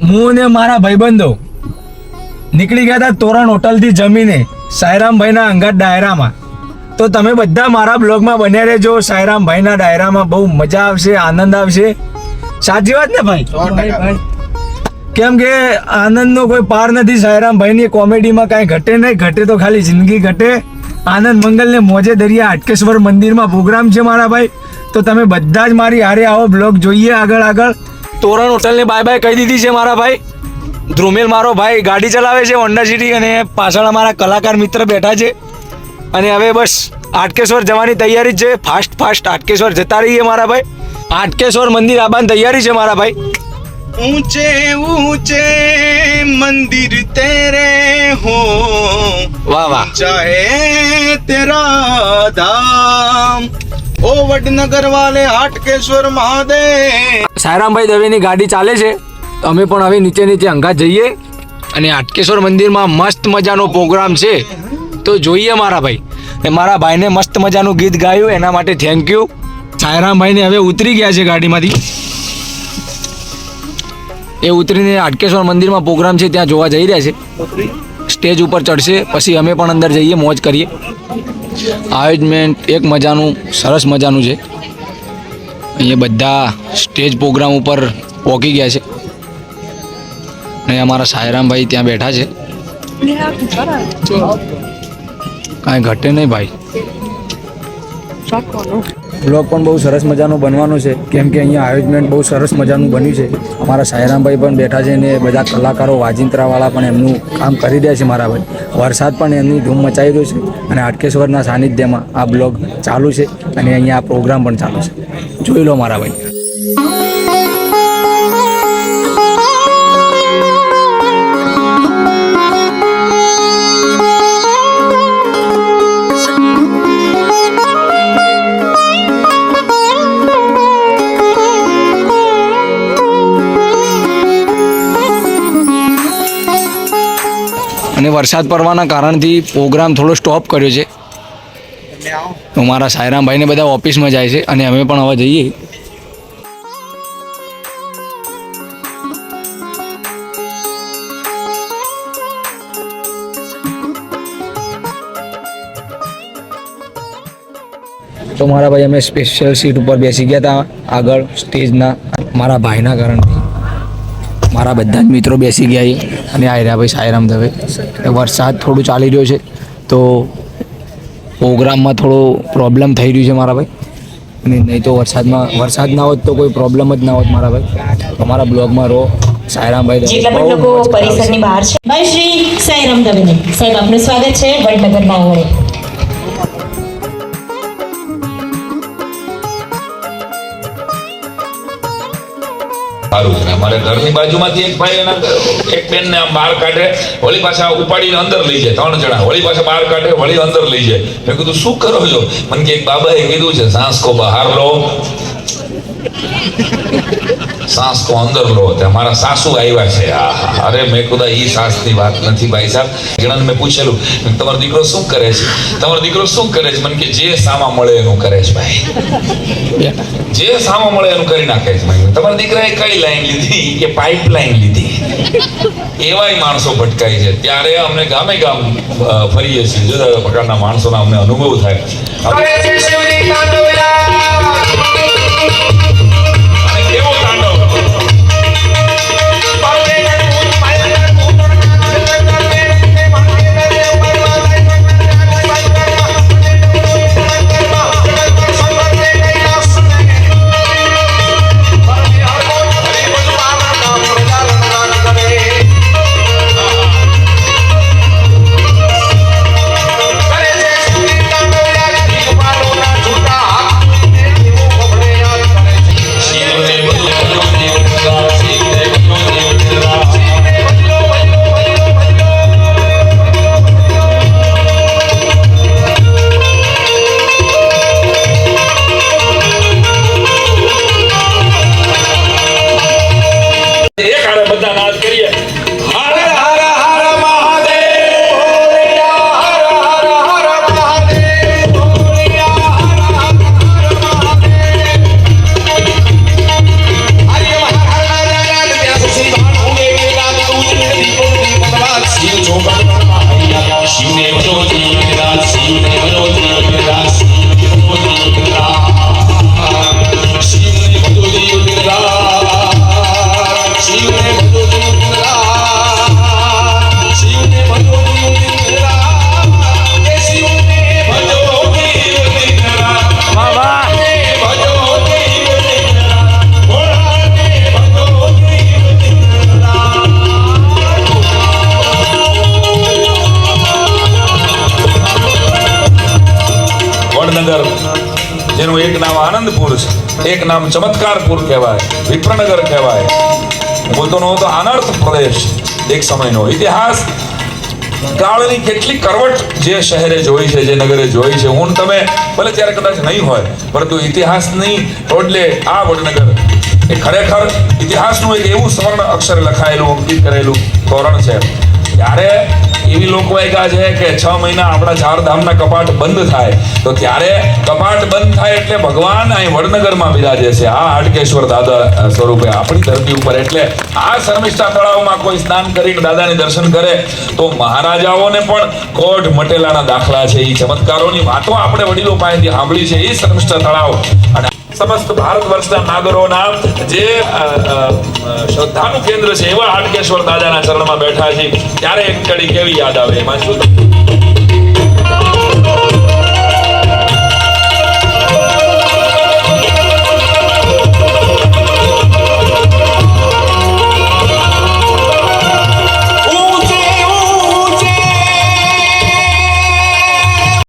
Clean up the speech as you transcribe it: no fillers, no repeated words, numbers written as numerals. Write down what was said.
હું ને મારા ભાઈબંધો નીકળી ગયા હતા તોરણ હોટલથી જમીને સાયરામભાઈના અંગાત ડાયરામાં. તો તમે બધા મારા બ્લોગમાં બન્યા રહેજો. સાયરામભાઈના ડાયરામાં બહુ મજા આવશે, આનંદ આવશે. સાચી વાત ને ભાઈ? કેમ કે આનંદનો કોઈ પાર નથી. સાયરામભાઈની કોમેડીમાં કાંઈ ઘટે નહીં, ઘટે તો ખાલી જિંદગી ઘટે. આનંદ મંગલ ને મોજે દરિયા હાટકેશ્વર મંદિરમાં પ્રોગ્રામ છે મારા ભાઈ. તો તમે બધા જ મારી હારે આવો, બ્લોગ જોઈએ આગળ. તોરણ હોટલને બાય બાય કહી દીધી છે મારા ભાઈ. ધ્રુમેલ મારો ભાઈ ગાડી ચલાવે છે હોન્ડા સિટી, અને પાછળ અમારા કલાકાર મિત્ર બેઠા છે. અને હવે બસ હાટકેશ્વર જવાની તૈયારી જ છે. ફાસ્ટ હાટકેશ્વર જતા રહીએ મારા ભાઈ. હાટકેશ્વર મંદિર આવવાની તૈયારી છે મારા ભાઈ. ऊंचे ऊंचे मंदिर तेरे हो, વાહ વાહ, चाहे तेरा धाम, ओ वडनगर वाले हाटकेश्वर महादेव. સાયરામભાઈ દવેની ગાડી ચાલે છે. અમે પણ હવે નીચે અંગાત જઈએ. અને હાટકેશ્વર મંદિરમાં મસ્ત મજાનો પ્રોગ્રામ છે, તો જોઈએ મારા ભાઈ. ને મારા ભાઈને મસ્ત મજાનું ગીત ગાયું, એના માટે થેન્ક યુ. સાયરામભાઈને હવે ઉતરી ગયા છે ગાડીમાંથી. એ ઉતરીને હાટકેશ્વર મંદિરમાં પ્રોગ્રામ છે ત્યાં જોવા જઈ રહ્યા છે. સ્ટેજ ઉપર ચડશે, પછી અમે પણ અંદર જઈએ, મોજ કરીએ. આયોજમેન્ટ એક મજાનું, સરસ મજાનું છે. અહીંયા બધા સ્ટેજ પ્રોગ્રામ ઉપર પહોંચી ગયા છે. અને અમારા સાયરામભાઈ ત્યાં બેઠા છે. કાંઈ ઘટે નહીં ભાઈ. બ્લોગ પણ બહુ સરસ મજાનું બનવાનું છે, કેમ કે અહીંયા આયોજમેન્ટ બહુ સરસ મજાનું બન્યું છે. અમારા સાયરામભાઈ પણ બેઠા છે ને બધા કલાકારો વાજિંત્રાવાળા પણ એમનું કામ કરી રહ્યા છે મારા ભાઈ. વરસાદ પણ એમની ધૂમ મચાવી રહ્યો છે. અને હાટકેશ્વરના સાનિધ્યમાં આ બ્લોગ ચાલુ છે, અને અહીંયા આ પ્રોગ્રામ પણ ચાલુ છે. જોઈ લો મારા ભાઈ. અને વરસાદ પડવાના કારણથી પ્રોગ્રામ થોડો સ્ટોપ કર્યો છે. તો મારા સાયરામભાઈને બધા ઓફિસમાં જાય છે, અને અમે પણ હવે જઈએ. તો મારા ભાઈ અમે સ્પેશિયલ સીટ ઉપર બેસી ગયા હતા આગળ સ્ટેજના. મારા ભાઈના કારણથી મારા બધા જ મિત્રો બેસી ગયા. અને આયરા ભાઈ સાયરામ દવે. વરસાદ થોડું ચાલી રહ્યો છે, તો પ્રોગ્રામમાં થોડો પ્રોબ્લેમ થઈ રહ્યું છે મારા ભાઈ. અને નહીં તો વરસાદ ના હોત તો કોઈ પ્રોબ્લેમ જ ના હોત મારા ભાઈ. અમારા બ્લોગમાં રહો. સાયરામભાઈ દવે જેટલા પણ લોકો પરિસરની બહાર છે, ભાઈ શ્રી સાયરામ દવે સાહેબ, આપનું સ્વાગત છે વડનગરના આંગણે. સારું છે. અમારે ઘરની બાજુમાંથી એક ભાઈ એના એક બેનને આમ બહાર કાઢે, વળી પાછા ઉપાડીને અંદર લઈ જાય. 3 જણા વળી પાછા બહાર કાઢે, વળી અંદર લઈ જાય. મેં કીધું શું કરો છો? મને કે એક બાબાએ કીધું છે સાંસ કો બહાર લો, સાંસ કો અંદર લો. ત્યાં મારા સાસુ આવ્યા છે. અરે મેં કીધું ઈ સાસની વાત નથી ભાઈ સાહેબ. ઘણાને મેં પૂછેલું તમારો દીકરો શું કરે છે? તમારો દીકરો શું કરે છે? મને કે જે સામા મળે એનું કરે છે ભાઈ. જે સામા મળે એનું કરી નાખે છે ભાઈ. તમારા દીકરાએ કઈ લાઈન લીધી? કે પાઇપ લાઈન લીધી. એવાય માણસો ભટકાય છે. ત્યારે અમને ગામે ગામ ફરીએ છીએ, જુદા જુદા પ્રકારના માણસોના અમને અનુભવ થાય. કેવો તાંડવ! આનંદપુર છે, એક નામ ચમત્કારપુર કહેવાય, વિપ્રનગર કહેવાય. હું બોલતો ન હતો અનર્થ પ્રદેશ એક સમયનો ઇતિહાસ. કાળની કેટલી કરવટ જે શહેરે જોઈ છે, જે નગરે જોઈ છે. હું તમે ભલે ત્યારે કદાચ નહીં હોય, પરંતુ ઇતિહાસની ટોડલે આ વડનગર એ ખરેખર ઇતિહાસનું એક એવું સ્વર્ણ અક્ષર લખાયેલું, અંકિત કરેલું તોરણ છે. ત્યારે એવી લોકવાયકા છે કે 6 મહિના આપણા 4 ધામના કપાટ બંધ થાય, તો ત્યારે કપાટ બંધ થાય એટલે ભગવાન અહીં વડનગરમાં બિરાજે છે, આ હાટકેશ્વર દાદા સ્વરૂપે આપણી ધરતી ઉપર. એટલે આ શર્મિષ્ઠા તળાવમાં કોઈ સ્નાન કરીને દાદાને દર્શન કરે તો મહારાજાઓને પણ કોઢ મટેલાના દાખલા છે. એ ચમત્કારોની વાતો આપણે વડીલો પાસેથી સાંભળી છે. એ શર્મિષ્ઠા તળાવ અને સમસ્ત ભારત વર્ષના નાગરોના જે શ્રદ્ધાનું કેન્દ્ર છે એવા હાટકેશ્વર દાદાના ચરણમાં બેઠા છે. ત્યારે એક કડી કેવી યાદ આવે, એમાં શું